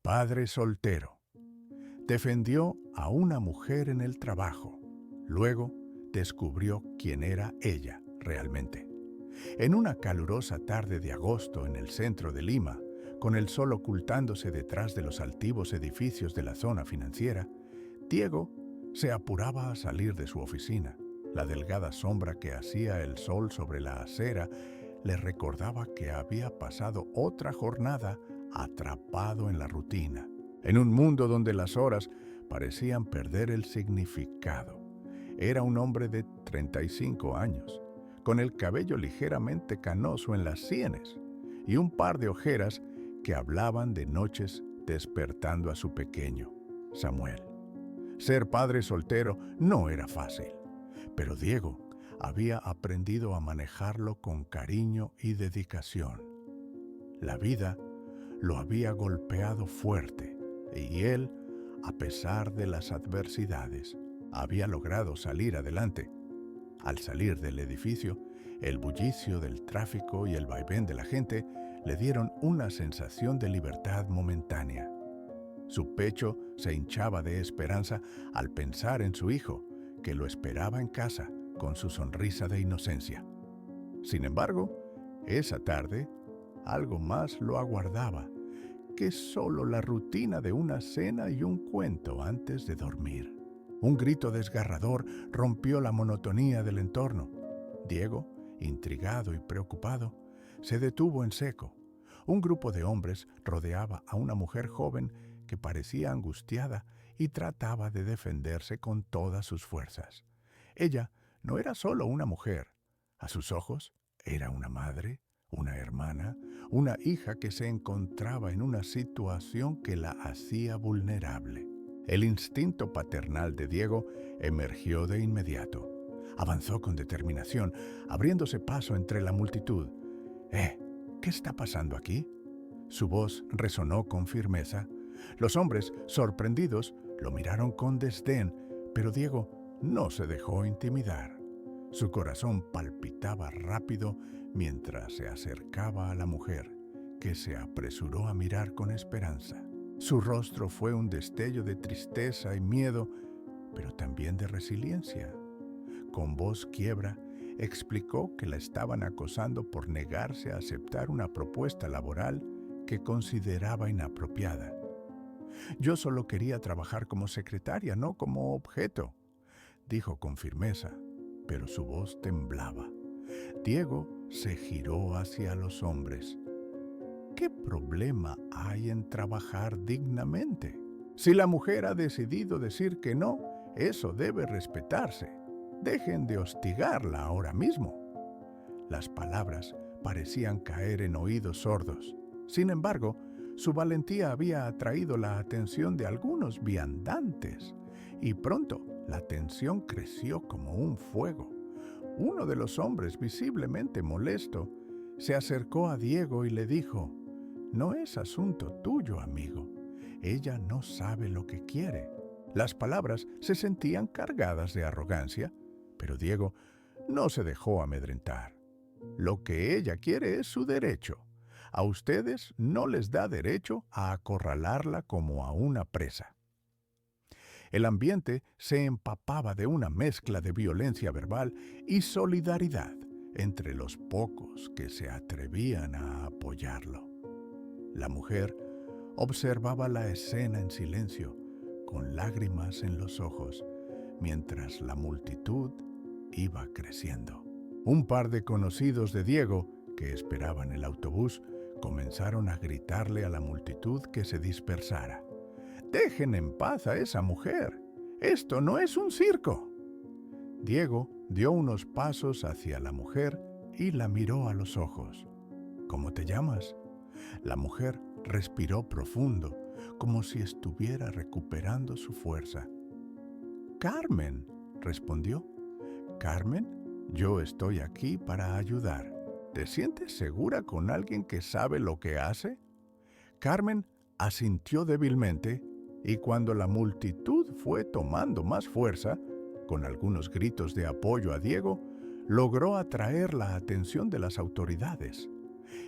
Padre soltero. Defendió a una mujer en el trabajo. Luego descubrió quién era ella realmente. En una calurosa tarde de agosto en el centro de Lima, con el sol ocultándose detrás de los altivos edificios de la zona financiera, Diego se apuraba a salir de su oficina. La delgada sombra que hacía el sol sobre la acera le recordaba que había pasado otra jornada atrapado en la rutina, en un mundo donde las horas parecían perder el significado. Era un hombre de 35 años, con el cabello ligeramente canoso en las sienes y un par de ojeras que hablaban de noches despertando a su pequeño, Samuel. Ser padre soltero no era fácil, pero Diego había aprendido a manejarlo con cariño y dedicación. La vida lo había golpeado fuerte y él, a pesar de las adversidades, había logrado salir adelante. Al salir del edificio, el bullicio del tráfico y el vaivén de la gente le dieron una sensación de libertad momentánea. Su pecho se hinchaba de esperanza al pensar en su hijo, que lo esperaba en casa con su sonrisa de inocencia. Sin embargo, esa tarde, algo más lo aguardaba que solo la rutina de una cena y un cuento antes de dormir. Un grito desgarrador rompió la monotonía del entorno. Diego, intrigado y preocupado, se detuvo en seco. Un grupo de hombres rodeaba a una mujer joven que parecía angustiada y trataba de defenderse con todas sus fuerzas. Ella no era solo una mujer. A sus ojos era una madre, una hermana, una hija que se encontraba en una situación que la hacía vulnerable. El instinto paternal de Diego emergió de inmediato. Avanzó con determinación, abriéndose paso entre la multitud. ¿Qué está pasando aquí? Su voz resonó con firmeza. Los hombres, sorprendidos, lo miraron con desdén, pero Diego no se dejó intimidar. Su corazón palpitaba rápido mientras se acercaba a la mujer, que se apresuró a mirar con esperanza. Su rostro fue un destello de tristeza y miedo, pero también de resiliencia. Con voz quiebra, explicó que la estaban acosando por negarse a aceptar una propuesta laboral que consideraba inapropiada. «Yo solo quería trabajar como secretaria, no como objeto», dijo con firmeza, pero su voz temblaba. Diego se giró hacia los hombres. ¿Qué problema hay en trabajar dignamente? Si la mujer ha decidido decir que no, eso debe respetarse. Dejen de hostigarla ahora mismo. Las palabras parecían caer en oídos sordos. Sin embargo, su valentía había atraído la atención de algunos viandantes, y pronto la tensión creció como un fuego. Uno de los hombres, visiblemente molesto, se acercó a Diego y le dijo: «No es asunto tuyo, amigo. Ella no sabe lo que quiere». Las palabras se sentían cargadas de arrogancia, pero Diego no se dejó amedrentar. Lo que ella quiere es su derecho. A ustedes no les da derecho a acorralarla como a una presa. El ambiente se empapaba de una mezcla de violencia verbal y solidaridad entre los pocos que se atrevían a apoyarlo. La mujer observaba la escena en silencio, con lágrimas en los ojos, mientras la multitud iba creciendo. Un par de conocidos de Diego, que esperaban el autobús, comenzaron a gritarle a la multitud que se dispersara. «Dejen en paz a esa mujer. Esto no es un circo». Diego dio unos pasos hacia la mujer y la miró a los ojos. «¿Cómo te llamas?». La mujer respiró profundo, como si estuviera recuperando su fuerza. «Carmen», respondió. «Carmen, yo estoy aquí para ayudar. ¿Te sientes segura con alguien que sabe lo que hace?». Carmen asintió débilmente, y cuando la multitud fue tomando más fuerza, con algunos gritos de apoyo a Diego, logró atraer la atención de las autoridades.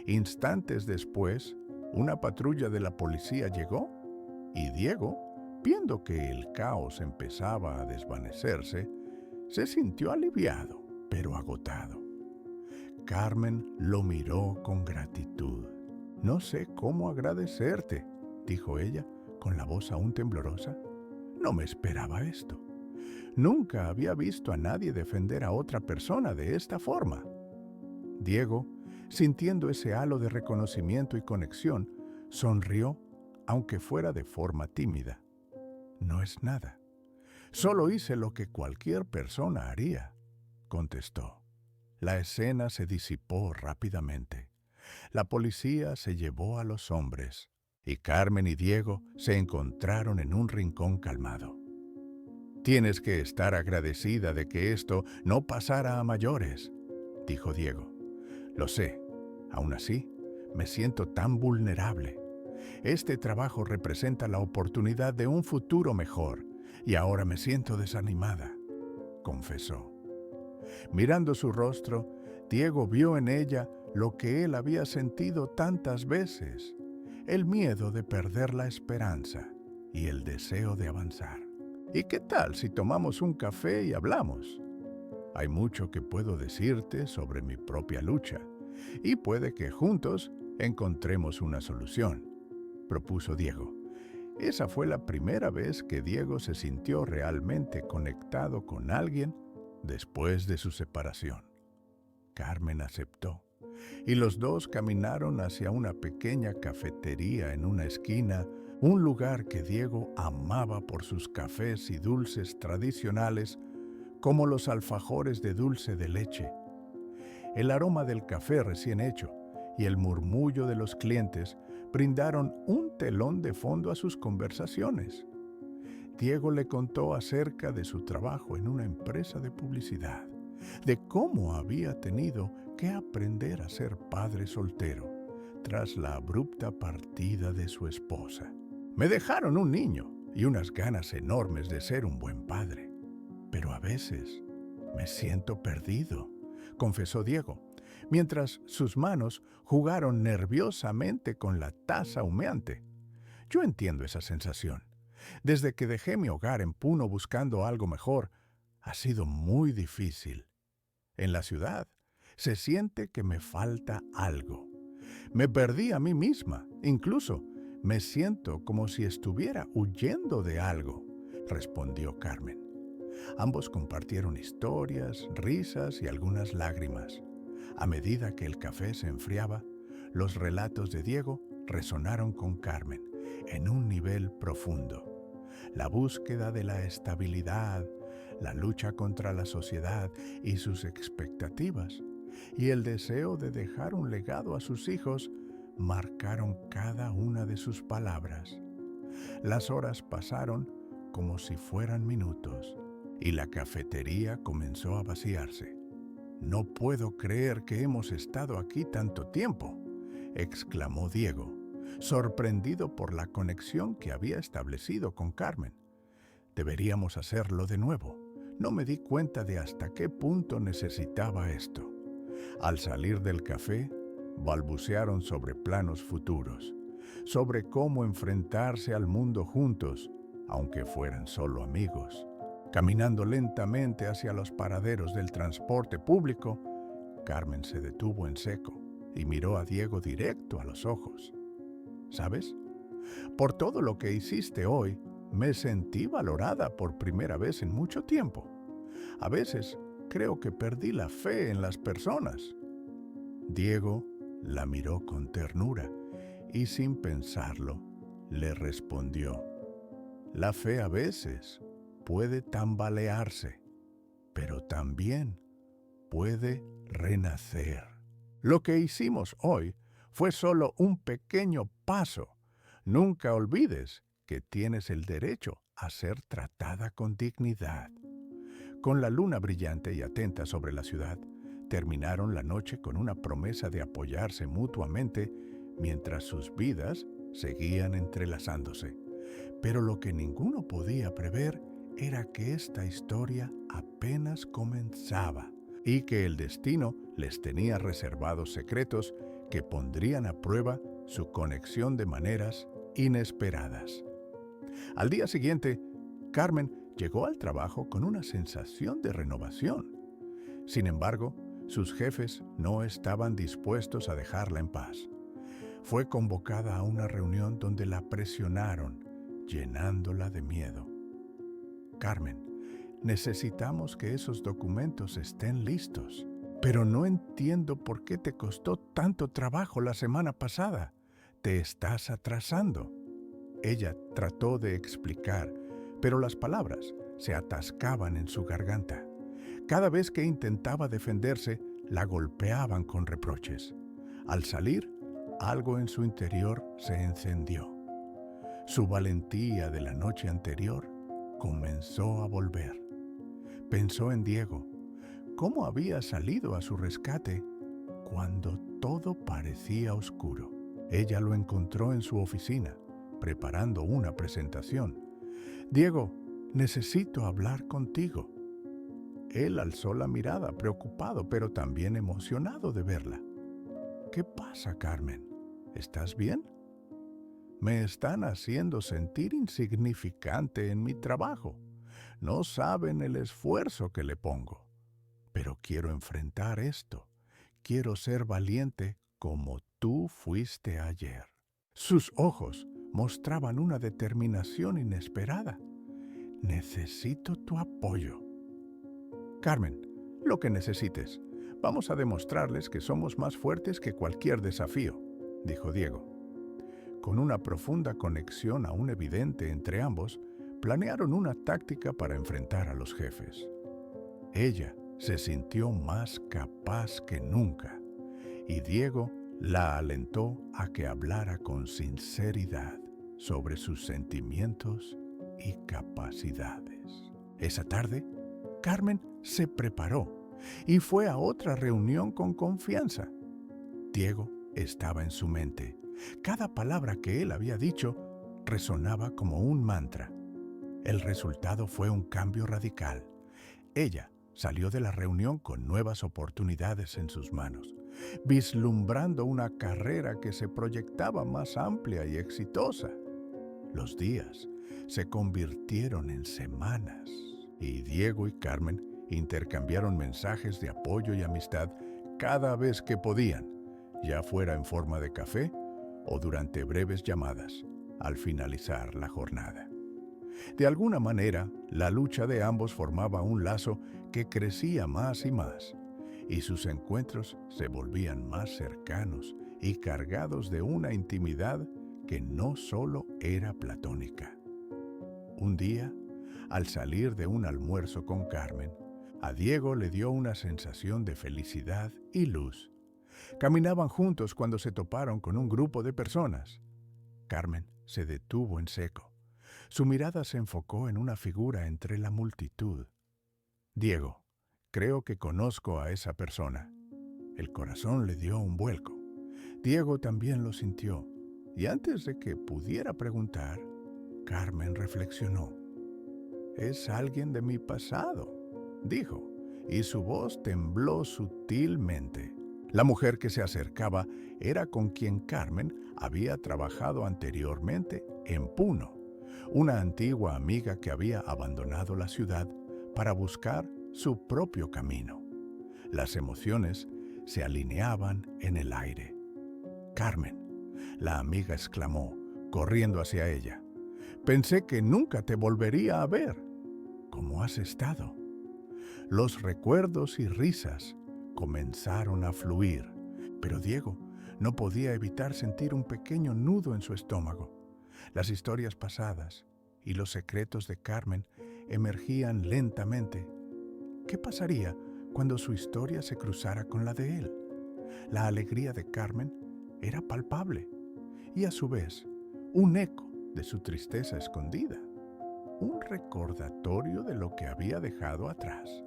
Instantes después, una patrulla de la policía llegó y Diego, viendo que el caos empezaba a desvanecerse, se sintió aliviado, pero agotado. Carmen lo miró con gratitud. «No sé cómo agradecerte», dijo ella, con la voz aún temblorosa. «No me esperaba esto. Nunca había visto a nadie defender a otra persona de esta forma». Diego, sintiendo ese halo de reconocimiento y conexión, sonrió, aunque fuera de forma tímida. «No es nada. Solo hice lo que cualquier persona haría», contestó. La escena se disipó rápidamente. La policía se llevó a los hombres y Carmen y Diego se encontraron en un rincón calmado. «Tienes que estar agradecida de que esto no pasara a mayores», dijo Diego. «Lo sé. Aún así, me siento tan vulnerable. Este trabajo representa la oportunidad de un futuro mejor y ahora me siento desanimada», confesó. Mirando su rostro, Diego vio en ella lo que él había sentido tantas veces: el miedo de perder la esperanza y el deseo de avanzar. «¿Y qué tal si tomamos un café y hablamos? Hay mucho que puedo decirte sobre mi propia lucha y puede que juntos encontremos una solución», propuso Diego. Esa fue la primera vez que Diego se sintió realmente conectado con alguien después de su separación. Carmen aceptó, y los dos caminaron hacia una pequeña cafetería en una esquina, un lugar que Diego amaba por sus cafés y dulces tradicionales, como los alfajores de dulce de leche. El aroma del café recién hecho y el murmullo de los clientes brindaron un telón de fondo a sus conversaciones. Diego le contó acerca de su trabajo en una empresa de publicidad, de cómo había tenido que aprender a ser padre soltero tras la abrupta partida de su esposa. «Me dejaron un niño y unas ganas enormes de ser un buen padre, pero a veces me siento perdido», confesó Diego, mientras sus manos jugaron nerviosamente con la taza humeante. «Yo entiendo esa sensación. Desde que dejé mi hogar en Puno buscando algo mejor, ha sido muy difícil. En la ciudad se siente que me falta algo. Me perdí a mí misma, incluso me siento como si estuviera huyendo de algo», respondió Carmen. Ambos compartieron historias, risas y algunas lágrimas. A medida que el café se enfriaba, los relatos de Diego resonaron con Carmen en un nivel profundo. La búsqueda de la estabilidad, la lucha contra la sociedad y sus expectativas, y el deseo de dejar un legado a sus hijos marcaron cada una de sus palabras. Las horas pasaron como si fueran minutos, y la cafetería comenzó a vaciarse. «No puedo creer que hemos estado aquí tanto tiempo», exclamó Diego, sorprendido por la conexión que había establecido con Carmen. «Deberíamos hacerlo de nuevo. No me di cuenta de hasta qué punto necesitaba esto». Al salir del café, balbucearon sobre planos futuros, sobre cómo enfrentarse al mundo juntos, aunque fueran solo amigos. Caminando lentamente hacia los paraderos del transporte público, Carmen se detuvo en seco y miró a Diego directo a los ojos. «¿Sabes? Por todo lo que hiciste hoy, me sentí valorada por primera vez en mucho tiempo. A veces creo que perdí la fe en las personas». Diego la miró con ternura y sin pensarlo, le respondió: «La fe a veces puede tambalearse, pero también puede renacer». Lo que hicimos hoy fue solo un pequeño paso. Nunca olvides que tienes el derecho a ser tratada con dignidad. Con la luna brillante y atenta sobre la ciudad, terminaron la noche con una promesa de apoyarse mutuamente mientras sus vidas seguían entrelazándose. Pero lo que ninguno podía prever era que esta historia apenas comenzaba y que el destino les tenía reservados secretos que pondrían a prueba su conexión de maneras inesperadas. Al día siguiente, Carmen llegó al trabajo con una sensación de renovación. Sin embargo, sus jefes no estaban dispuestos a dejarla en paz. Fue convocada a una reunión donde la presionaron, llenándola de miedo. Carmen, necesitamos que esos documentos estén listos, pero no entiendo por qué te costó tanto trabajo la semana pasada. Te estás atrasando. Ella trató de explicar, pero las palabras se atascaban en su garganta. Cada vez que intentaba defenderse, la golpeaban con reproches. Al salir, algo en su interior se encendió. Su valentía de la noche anterior comenzó a volver. Pensó en Diego, cómo había salido a su rescate cuando todo parecía oscuro. Ella lo encontró en su oficina, preparando una presentación. Diego, necesito hablar contigo. Él alzó la mirada, preocupado, pero también emocionado de verla. ¿Qué pasa, Carmen? ¿Estás bien? Me están haciendo sentir insignificante en mi trabajo. No saben el esfuerzo que le pongo. Pero quiero enfrentar esto. Quiero ser valiente como tú fuiste ayer. Sus ojos mostraban una determinación inesperada. Necesito tu apoyo. Carmen, lo que necesites. Vamos a demostrarles que somos más fuertes que cualquier desafío, dijo Diego. Con una profunda conexión aún evidente entre ambos, planearon una táctica para enfrentar a los jefes. Ella se sintió más capaz que nunca, y Diego la alentó a que hablara con sinceridad sobre sus sentimientos y capacidades. Esa tarde, Carmen se preparó y fue a otra reunión con confianza. Diego estaba en su mente. Cada palabra que él había dicho resonaba como un mantra. El resultado fue un cambio radical. Ella salió de la reunión con nuevas oportunidades en sus manos, vislumbrando una carrera que se proyectaba más amplia y exitosa. Los días se convirtieron en semanas y Diego y Carmen intercambiaron mensajes de apoyo y amistad cada vez que podían, ya fuera en forma de café o durante breves llamadas al finalizar la jornada. De alguna manera, la lucha de ambos formaba un lazo que crecía más y más, y sus encuentros se volvían más cercanos y cargados de una intimidad que no solo era platónica. Un día, al salir de un almuerzo con Carmen, a Diego le dio una sensación de felicidad y luz. Caminaban juntos cuando se toparon con un grupo de personas. Carmen se detuvo en seco. Su mirada se enfocó en una figura entre la multitud. Diego, creo que conozco a esa persona. El corazón le dio un vuelco. Diego también lo sintió, y antes de que pudiera preguntar, Carmen reflexionó. Es alguien de mi pasado, dijo, y su voz tembló sutilmente. La mujer que se acercaba era con quien Carmen había trabajado anteriormente en Puno, una antigua amiga que había abandonado la ciudad para buscar su propio camino. Las emociones se alineaban en el aire. Carmen, la amiga exclamó, corriendo hacia ella. Pensé que nunca te volvería a ver. ¿Cómo has estado? Los recuerdos y risas comenzaron a fluir, pero Diego no podía evitar sentir un pequeño nudo en su estómago. Las historias pasadas y los secretos de Carmen emergían lentamente. ¿Qué pasaría cuando su historia se cruzara con la de él? La alegría de Carmen era palpable y a su vez un eco de su tristeza escondida, un recordatorio de lo que había dejado atrás.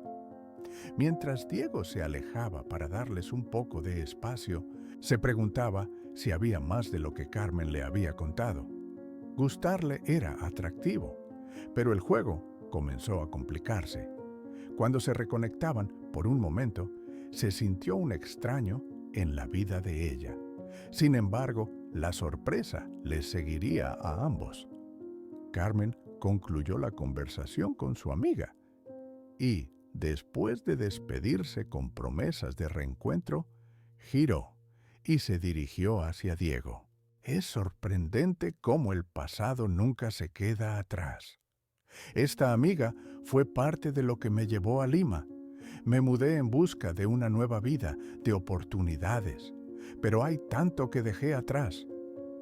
Mientras Diego se alejaba para darles un poco de espacio, se preguntaba si había más de lo que Carmen le había contado. Gustarle era atractivo, pero el juego comenzó a complicarse. Cuando se reconectaban por un momento, se sintió un extraño en la vida de ella. Sin embargo, la sorpresa les seguiría a ambos. Carmen concluyó la conversación con su amiga y, después de despedirse con promesas de reencuentro, giró y se dirigió hacia Diego. Es sorprendente cómo el pasado nunca se queda atrás. Esta amiga fue parte de lo que me llevó a Lima. Me mudé en busca de una nueva vida, de oportunidades, pero hay tanto que dejé atrás.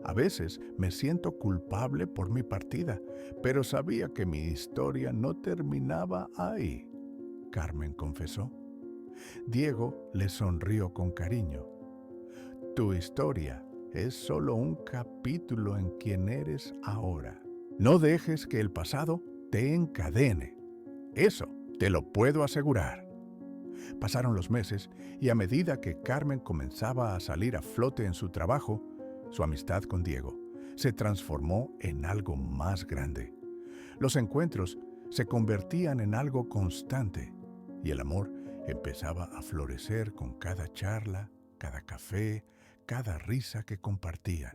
A veces me siento culpable por mi partida, pero sabía que mi historia no terminaba ahí, Carmen confesó. Diego le sonrió con cariño. Tu historia es solo un capítulo en quien eres ahora. No dejes que el pasado te encadene. Eso te lo puedo asegurar. Pasaron los meses y a medida que Carmen comenzaba a salir a flote en su trabajo, su amistad con Diego se transformó en algo más grande. Los encuentros se convertían en algo constante y el amor empezaba a florecer con cada charla, cada café, cada risa que compartían.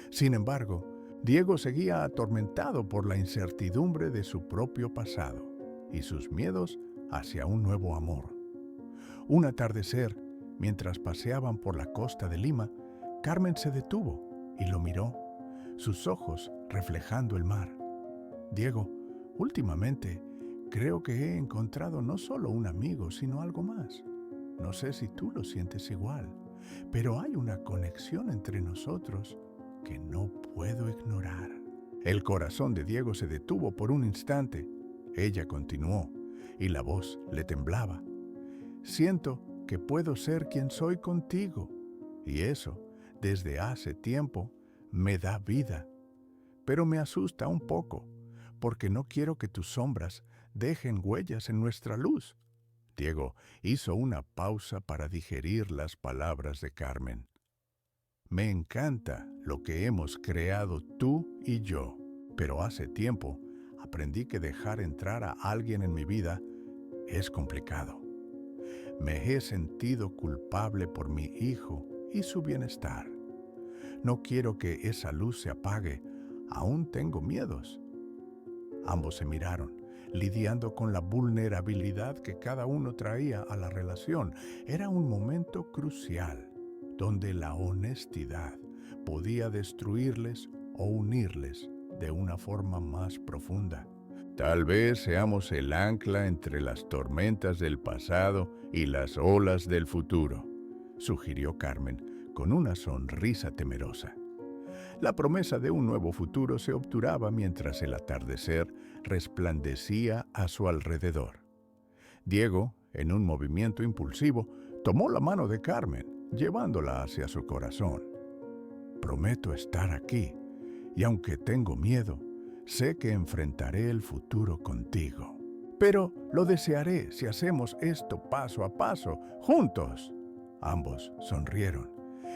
Sin embargo, Diego seguía atormentado por la incertidumbre de su propio pasado y sus miedos hacia un nuevo amor. Un atardecer, mientras paseaban por la costa de Lima, Carmen se detuvo y lo miró, sus ojos reflejando el mar. Diego, últimamente creo que he encontrado no solo un amigo, sino algo más. No sé si tú lo sientes igual, pero hay una conexión entre nosotros que no puedo ignorar. El corazón de Diego se detuvo por un instante. Ella continuó y la voz le temblaba. Siento que puedo ser quien soy contigo y eso, desde hace tiempo, me da vida. Pero me asusta un poco, porque no quiero que tus sombras dejen huellas en nuestra luz. Diego hizo una pausa para digerir las palabras de Carmen. Me encanta lo que hemos creado tú y yo, pero hace tiempo aprendí que dejar entrar a alguien en mi vida es complicado. Me he sentido culpable por mi hijo y su bienestar. No quiero que esa luz se apague, aún tengo miedos. Ambos se miraron, lidiando con la vulnerabilidad que cada uno traía a la relación. Era un momento crucial, donde la honestidad podía destruirles o unirles de una forma más profunda. Tal vez seamos el ancla entre las tormentas del pasado y las olas del futuro, sugirió Carmen con una sonrisa temerosa. La promesa de un nuevo futuro se obturaba mientras el atardecer resplandecía a su alrededor. Diego, en un movimiento impulsivo, tomó la mano de Carmen, llevándola hacia su corazón. Prometo estar aquí, y aunque tengo miedo, sé que enfrentaré el futuro contigo. Pero lo desearé si hacemos esto paso a paso, juntos. Ambos sonrieron,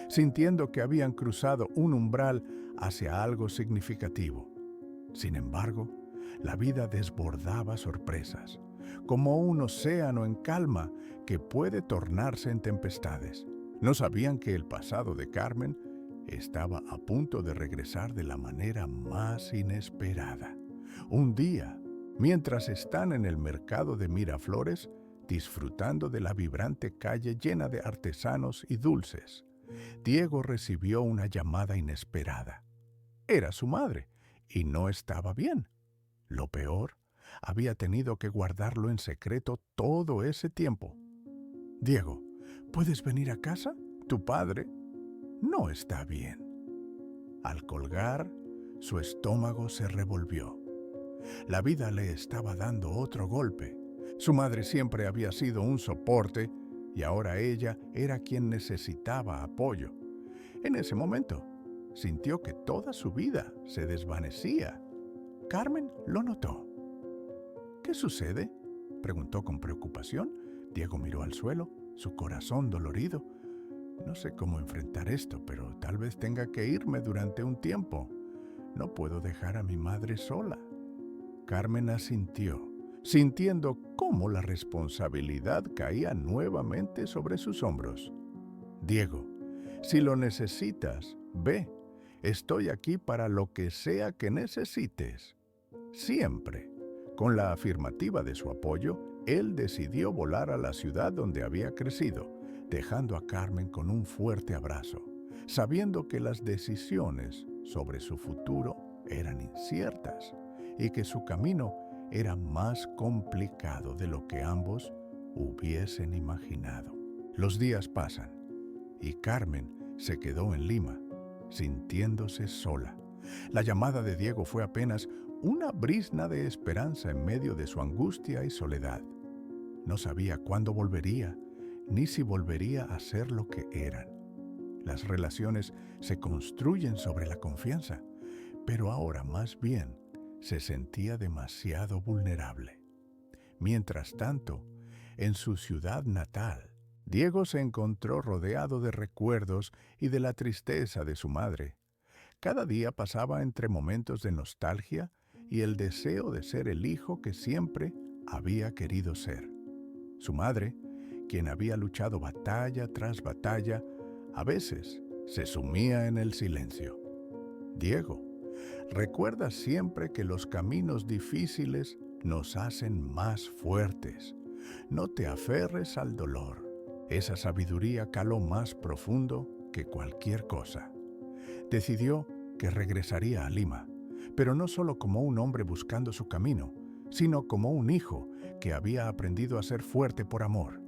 sintiendo que habían cruzado un umbral hacia algo significativo. Sin embargo, la vida desbordaba sorpresas, como un océano en calma que puede tornarse en tempestades. No sabían que el pasado de Carmen estaba a punto de regresar de la manera más inesperada. Un día, mientras están en el mercado de Miraflores, disfrutando de la vibrante calle llena de artesanos y dulces, Diego recibió una llamada inesperada. Era su madre, y no estaba bien. Lo peor, había tenido que guardarlo en secreto todo ese tiempo. Diego, ¿puedes venir a casa? Tu padre no está bien. Al colgar, su estómago se revolvió. La vida le estaba dando otro golpe. Su madre siempre había sido un soporte y ahora ella era quien necesitaba apoyo. En ese momento, sintió que toda su vida se desvanecía. Carmen lo notó. ¿Qué sucede?, preguntó con preocupación. Diego miró al suelo, su corazón dolorido. No sé cómo enfrentar esto, pero tal vez tenga que irme durante un tiempo. No puedo dejar a mi madre sola. Carmen asintió, sintiendo cómo la responsabilidad caía nuevamente sobre sus hombros. Diego, si lo necesitas, ve. Estoy aquí para lo que sea que necesites. siempre. Con la afirmativa de su apoyo, él decidió volar a la ciudad donde había crecido, dejando a Carmen con un fuerte abrazo, sabiendo que las decisiones sobre su futuro eran inciertas y que su camino era más complicado de lo que ambos hubiesen imaginado. Los días pasan y Carmen se quedó en Lima, sintiéndose sola. La llamada de Diego fue apenas una brizna de esperanza en medio de su angustia y soledad. No sabía cuándo volvería, ni si volvería a ser lo que eran. Las relaciones se construyen sobre la confianza, pero ahora más bien se sentía demasiado vulnerable. Mientras tanto, en su ciudad natal, Diego se encontró rodeado de recuerdos y de la tristeza de su madre. Cada día pasaba entre momentos de nostalgia y el deseo de ser el hijo que siempre había querido ser. Su madre, quien había luchado batalla tras batalla, a veces se sumía en el silencio. Diego, recuerda siempre que los caminos difíciles nos hacen más fuertes. No te aferres al dolor. Esa sabiduría caló más profundo que cualquier cosa. Decidió que regresaría a Lima, pero no solo como un hombre buscando su camino, sino como un hijo que había aprendido a ser fuerte por amor.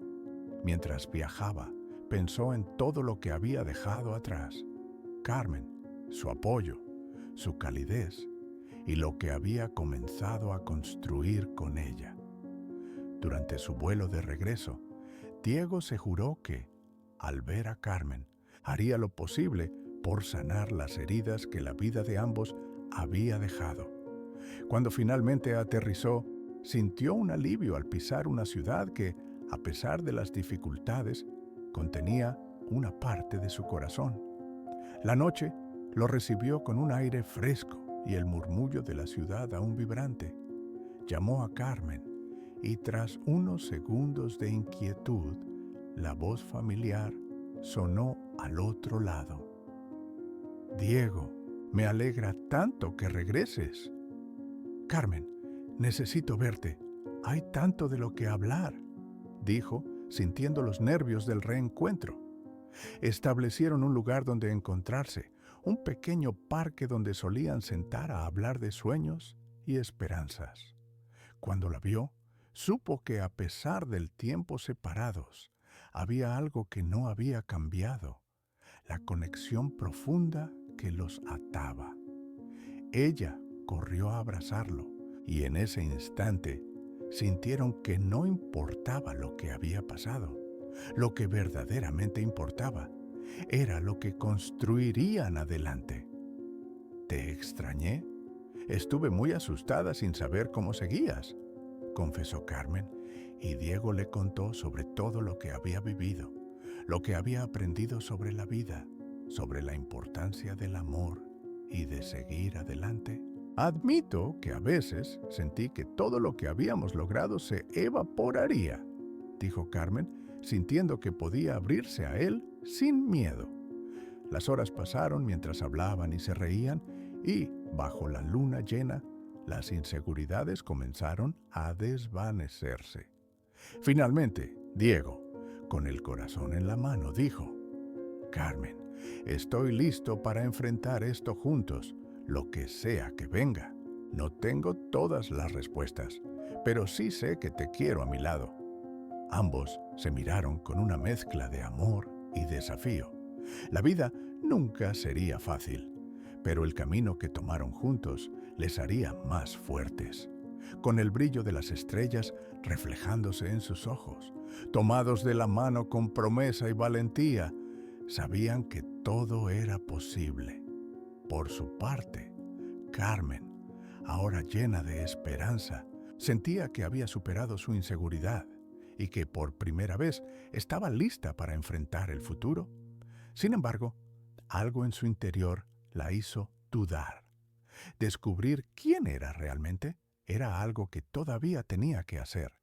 Mientras viajaba, pensó en todo lo que había dejado atrás: Carmen, su apoyo, su calidez y lo que había comenzado a construir con ella. Durante su vuelo de regreso, Diego se juró que, al ver a Carmen, haría lo posible por sanar las heridas que la vida de ambos había dejado. Cuando finalmente aterrizó, sintió un alivio al pisar una ciudad que, a pesar de las dificultades, contenía una parte de su corazón. La noche lo recibió con un aire fresco y el murmullo de la ciudad aún vibrante. Llamó a Carmen y tras unos segundos de inquietud, la voz familiar sonó al otro lado. Diego, me alegra tanto que regreses. Carmen, necesito verte. Hay tanto de lo que hablar, dijo, sintiendo los nervios del reencuentro. Establecieron un lugar donde encontrarse, un pequeño parque donde solían sentar a hablar de sueños y esperanzas. Cuando la vio, supo que a pesar del tiempo separados, había algo que no había cambiado: la conexión profunda que los ataba. Ella corrió a abrazarlo y en ese instante sintieron que no importaba lo que había pasado. Lo que verdaderamente importaba era lo que construirían adelante. «Te extrañé. Estuve muy asustada sin saber cómo seguías», confesó Carmen, y Diego le contó sobre todo lo que había vivido, lo que había aprendido sobre la vida, sobre la importancia del amor y de seguir adelante. «Admito que a veces sentí que todo lo que habíamos logrado se evaporaría», dijo Carmen, sintiendo que podía abrirse a él sin miedo. Las horas pasaron mientras hablaban y se reían, y, bajo la luna llena, las inseguridades comenzaron a desvanecerse. Finalmente, Diego, con el corazón en la mano, dijo: «Carmen, estoy listo para enfrentar esto juntos, lo que sea que venga. No tengo todas las respuestas, pero sí sé que te quiero a mi lado». Ambos se miraron con una mezcla de amor y desafío. La vida nunca sería fácil, pero el camino que tomaron juntos les haría más fuertes. Con el brillo de las estrellas reflejándose en sus ojos, tomados de la mano con promesa y valentía, sabían que todo era posible. Por su parte, Carmen, ahora llena de esperanza, sentía que había superado su inseguridad y que por primera vez estaba lista para enfrentar el futuro. Sin embargo, algo en su interior la hizo dudar. Descubrir quién era realmente era algo que todavía tenía que hacer,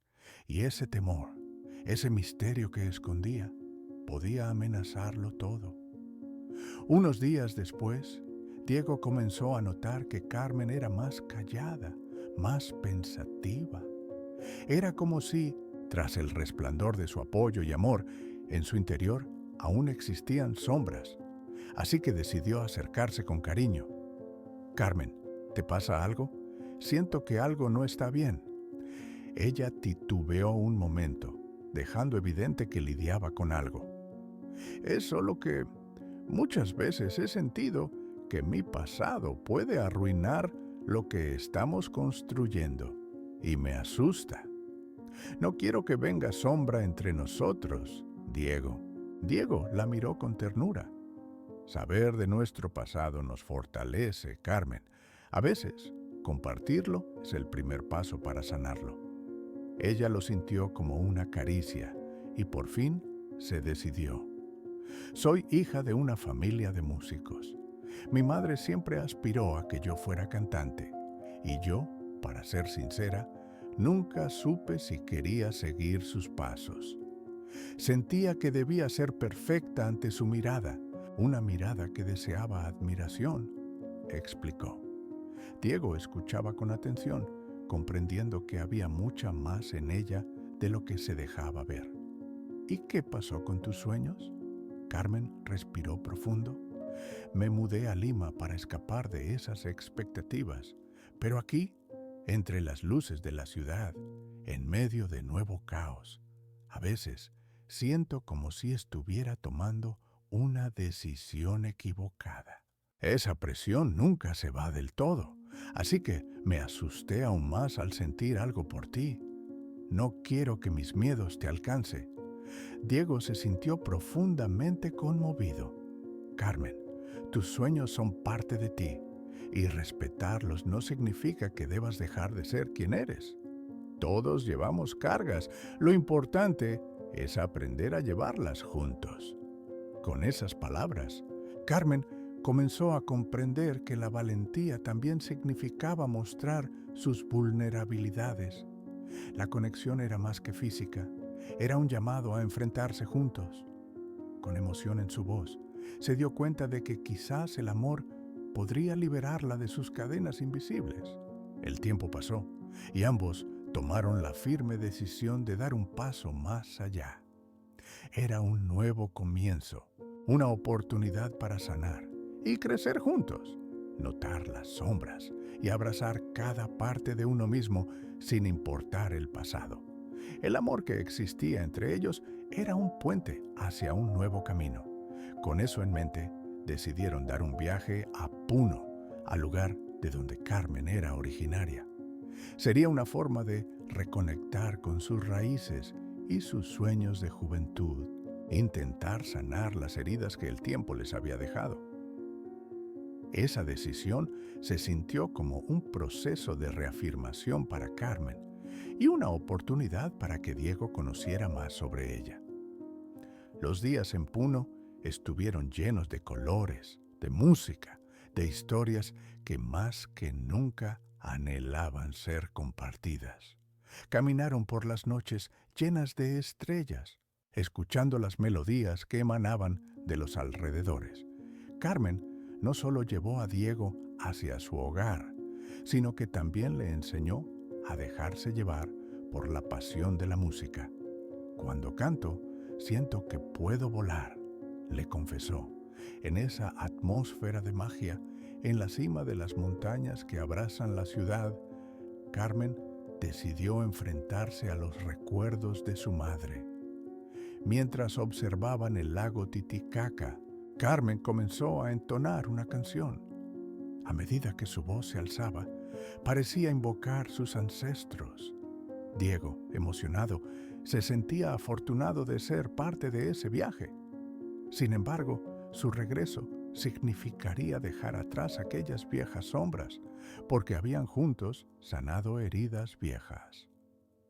y ese temor, ese misterio que escondía, podía amenazarlo todo. Unos días después, Diego comenzó a notar que Carmen era más callada, más pensativa. Era como si, tras el resplandor de su apoyo y amor, en su interior aún existían sombras. Así que decidió acercarse con cariño. Carmen, ¿te pasa algo? Siento que algo no está bien. Ella titubeó un momento, dejando evidente que lidiaba con algo. Es solo que muchas veces he sentido que mi pasado puede arruinar lo que estamos construyendo y me asusta. No quiero que venga sombra entre nosotros, Diego. Diego la miró con ternura. Saber de nuestro pasado nos fortalece, Carmen. A veces, compartirlo es el primer paso para sanarlo. Ella lo sintió como una caricia y por fin se decidió. Soy hija de una familia de músicos. Mi madre siempre aspiró a que yo fuera cantante y yo, para ser sincera, nunca supe si quería seguir sus pasos. Sentía que debía ser perfecta ante su mirada, una mirada que deseaba admiración, explicó. Diego escuchaba con atención, comprendiendo que había mucha más en ella de lo que se dejaba ver. ¿Y qué pasó con tus sueños? Carmen respiró profundo. Me mudé a Lima para escapar de esas expectativas, pero aquí, entre las luces de la ciudad, en medio de nuevo caos, a veces siento como si estuviera tomando una decisión equivocada. Esa presión nunca se va del todo, así que me asusté aún más al sentir algo por ti. No quiero que mis miedos te alcance. Diego se sintió profundamente conmovido. Carmen, tus sueños son parte de ti, y respetarlos no significa que debas dejar de ser quien eres. Todos llevamos cargas. Lo importante es aprender a llevarlas juntos. Con esas palabras, Carmen comenzó a comprender que la valentía también significaba mostrar sus vulnerabilidades. La conexión era más que física, era un llamado a enfrentarse juntos. Con emoción en su voz, se dio cuenta de que quizás el amor podría liberarla de sus cadenas invisibles. El tiempo pasó y ambos tomaron la firme decisión de dar un paso más allá. Era un nuevo comienzo, una oportunidad para sanar y crecer juntos, notar las sombras y abrazar cada parte de uno mismo sin importar el pasado. El amor que existía entre ellos era un puente hacia un nuevo camino. Con eso en mente, decidieron dar un viaje a Puno, al lugar de donde Carmen era originaria. Sería una forma de reconectar con sus raíces y sus sueños de juventud, intentar sanar las heridas que el tiempo les había dejado. Esa decisión se sintió como un proceso de reafirmación para Carmen y una oportunidad para que Diego conociera más sobre ella. Los días en Puno estuvieron llenos de colores, de música, de historias que más que nunca anhelaban ser compartidas. Caminaron por las noches llenas de estrellas, escuchando las melodías que emanaban de los alrededores. Carmen no solo llevó a Diego hacia su hogar, sino que también le enseñó a dejarse llevar por la pasión de la música. Cuando canto, siento que puedo volar, le confesó, en esa atmósfera de magia, en la cima de las montañas que abrazan la ciudad. Carmen decidió enfrentarse a los recuerdos de su madre. Mientras observaban el lago Titicaca, Carmen comenzó a entonar una canción. A medida que su voz se alzaba, parecía invocar sus ancestros. Diego, emocionado, se sentía afortunado de ser parte de ese viaje. Sin embargo, su regreso significaría dejar atrás aquellas viejas sombras, porque habían juntos sanado heridas viejas.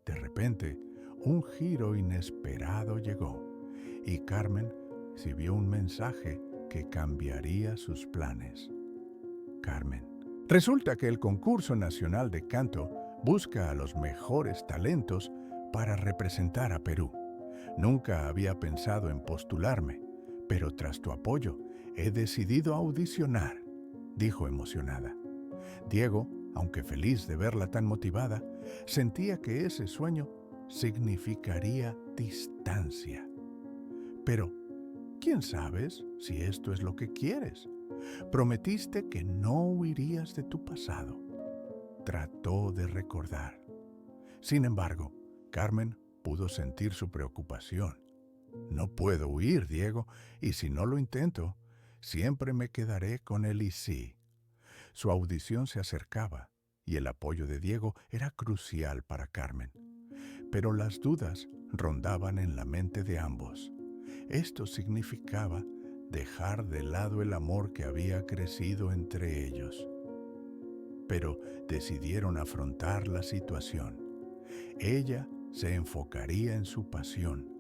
De repente, un giro inesperado llegó, y Carmen recibió un mensaje que cambiaría sus planes. Carmen. Resulta que el Concurso Nacional de Canto busca a los mejores talentos para representar a Perú. Nunca había pensado en postularme, pero tras tu apoyo he decidido audicionar, dijo emocionada. Diego, Aunque feliz de verla tan motivada, sentía que ese sueño significaría distancia. Pero, ¿quién sabes si esto es lo que quieres? Prometiste que no huirías de tu pasado. Trató de recordar. Sin embargo, Carmen pudo sentir su preocupación. No puedo huir, Diego, y si no lo intento, siempre me quedaré con el y sí. Su audición se acercaba y el apoyo de Diego era crucial para Carmen. Pero las dudas rondaban en la mente de ambos. Esto significaba dejar de lado el amor que había crecido entre ellos. Pero decidieron afrontar la situación. Ella se enfocaría en su pasión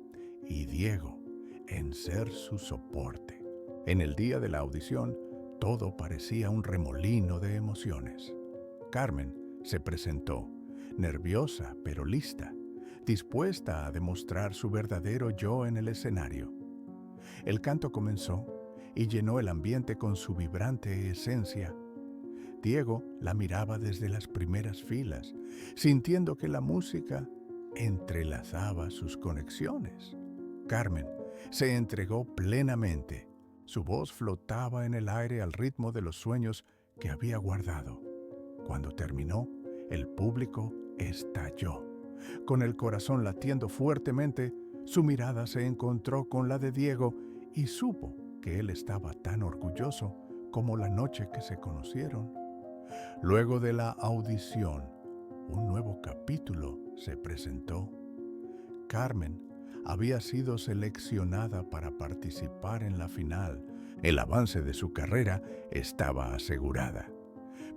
y Diego en ser su soporte. En el día de la audición, todo parecía un remolino de emociones. Carmen se presentó, nerviosa pero lista, dispuesta a demostrar su verdadero yo en el escenario. El canto comenzó y llenó el ambiente con su vibrante esencia. Diego la miraba desde las primeras filas, sintiendo que la música entrelazaba sus conexiones. Carmen se entregó plenamente. Su voz flotaba en el aire al ritmo de los sueños que había guardado. Cuando terminó, el público estalló. Con el corazón latiendo fuertemente, su mirada se encontró con la de Diego y supo que él estaba tan orgulloso como la noche que se conocieron. Luego de la audición, un nuevo capítulo se presentó. Carmen había sido seleccionada para participar en la final. El avance de su carrera estaba asegurada.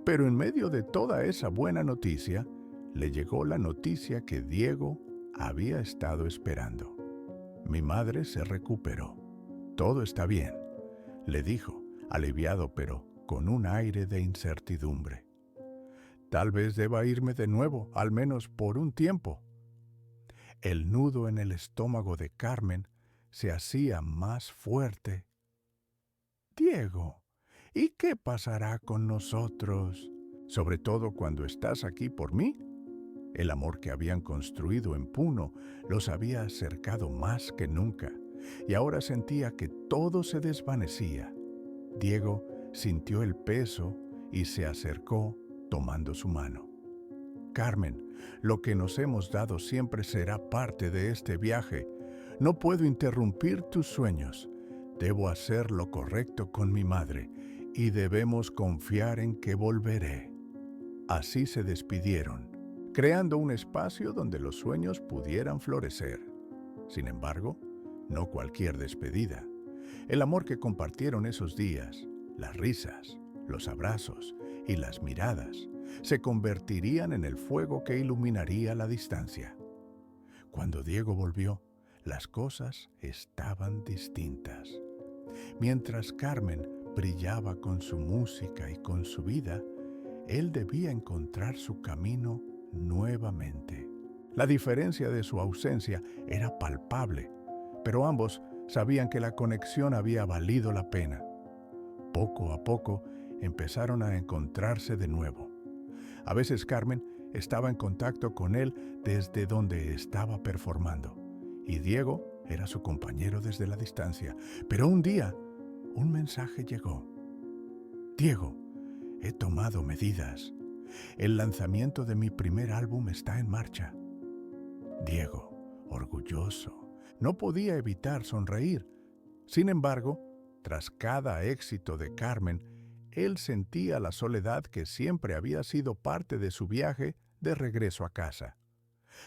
Pero en medio de toda esa buena noticia, le llegó la noticia que Diego había estado esperando. Mi madre se recuperó. Todo está bien, le dijo, aliviado pero con un aire de incertidumbre. Tal vez deba irme de nuevo, al menos por un tiempo. El nudo en el estómago de Carmen se hacía más fuerte. Diego, ¿y qué pasará con nosotros? Sobre todo cuando estás aquí por mí. El amor que habían construido en Puno los había acercado más que nunca, y ahora sentía que todo se desvanecía. Diego sintió el peso y se acercó tomando su mano. Carmen, lo que nos hemos dado siempre será parte de este viaje. No puedo interrumpir tus sueños. Debo hacer lo correcto con mi madre y debemos confiar en que volveré. Así se despidieron, creando un espacio donde los sueños pudieran florecer. Sin embargo, no cualquier despedida. El amor que compartieron esos días, las risas, los abrazos y las miradas, se convertirían en el fuego que iluminaría la distancia. Cuando Diego volvió, las cosas estaban distintas. Mientras Carmen brillaba con su música y con su vida, él debía encontrar su camino nuevamente. La diferencia de su ausencia era palpable, pero ambos sabían que la conexión había valido la pena. Poco a poco empezaron a encontrarse de nuevo. A veces Carmen estaba en contacto con él desde donde estaba performando, y Diego era su compañero desde la distancia. Pero un día, un mensaje llegó. Diego, he tomado medidas. El lanzamiento de mi primer álbum está en marcha. Diego, orgulloso, no podía evitar sonreír. Sin embargo, tras cada éxito de Carmen, él sentía la soledad que siempre había sido parte de su viaje de regreso a casa.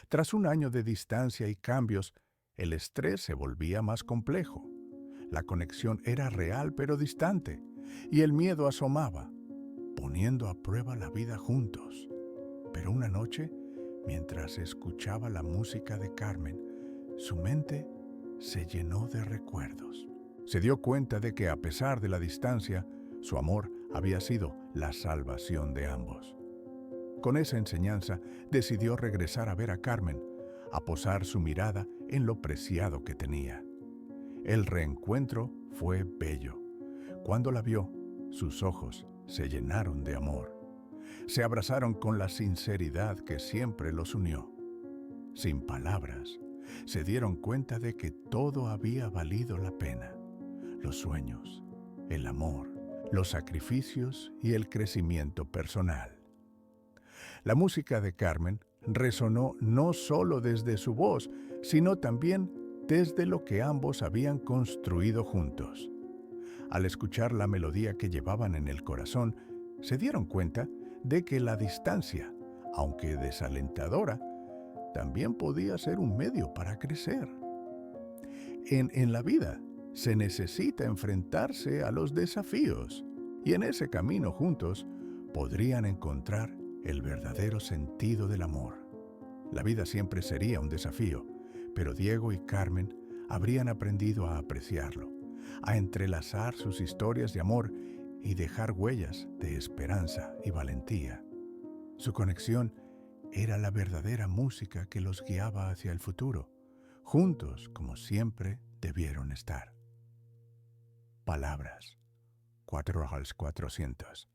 Tras un año de distancia y cambios, el estrés se volvía más complejo. La conexión era real pero distante, y el miedo asomaba, poniendo a prueba la vida juntos. Pero una noche, mientras escuchaba la música de Carmen, su mente se llenó de recuerdos. Se dio cuenta de que a pesar de la distancia, su amor había sido la salvación de ambos. Con esa enseñanza, decidió regresar a ver a Carmen, a posar su mirada en lo preciado que tenía. El reencuentro fue bello. Cuando la vio, sus ojos se llenaron de amor. Se abrazaron con la sinceridad que siempre los unió. Sin palabras, se dieron cuenta de que todo había valido la pena. Los sueños, el amor, los sacrificios y el crecimiento personal. La música de Carmen resonó no solo desde su voz, sino también desde lo que ambos habían construido juntos. Al escuchar la melodía que llevaban en el corazón, se dieron cuenta de que la distancia, aunque desalentadora, también podía ser un medio para crecer. En la vida se necesita enfrentarse a los desafíos y en ese camino juntos podrían encontrar el verdadero sentido del amor. La vida siempre sería un desafío, pero Diego y Carmen habrían aprendido a apreciarlo, a entrelazar sus historias de amor y dejar huellas de esperanza y valentía. Su conexión era la verdadera música que los guiaba hacia el futuro, juntos como siempre debieron estar. Palabras, 4 al 400.